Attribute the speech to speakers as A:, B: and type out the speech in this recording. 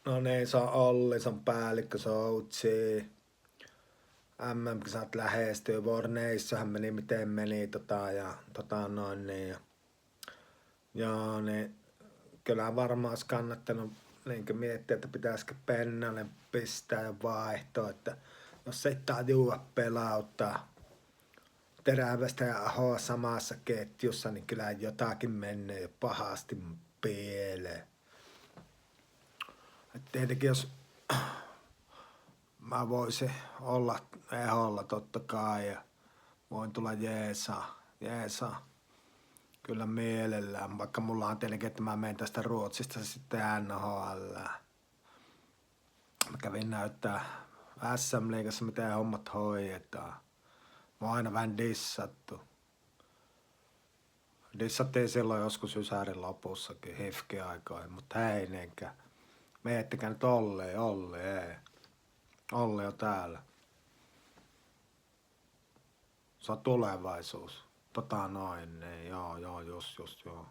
A: No niin, se on Olli, se on päällikkö, se on Outsi. MM-kisat lähestyy, Vorneissahan meni miten meni noin niin. Joo, niin kyllä varmaan olisi kannattanut niin miettiä, että pitäisikö Pennalle pistää ja vaihtoa, että jos se tajua pelauttaa Terävästä ja Ahoa samassa ketjussa, niin kyllä jotakin menee jo pahasti pieleen. Et tietenkin jos mä voisin olla eholla totta kai ja voin tulla jeesaa. Kyllä mielellään, vaikka mulla on tietenkin, että mä menen tästä Ruotsista sitten NHL. Mä kävin näyttää SM-liigassa, miten hommat hoidetaan. Mä oon aina vähän dissattu. Dissattiin silloin joskus Ysärin lopussakin hifki-aikoihin, mutta hei niinkään. Miettikää nyt Olli, ei. Olli on täällä. Se on tulevaisuus. Noin, niin joo, just joo.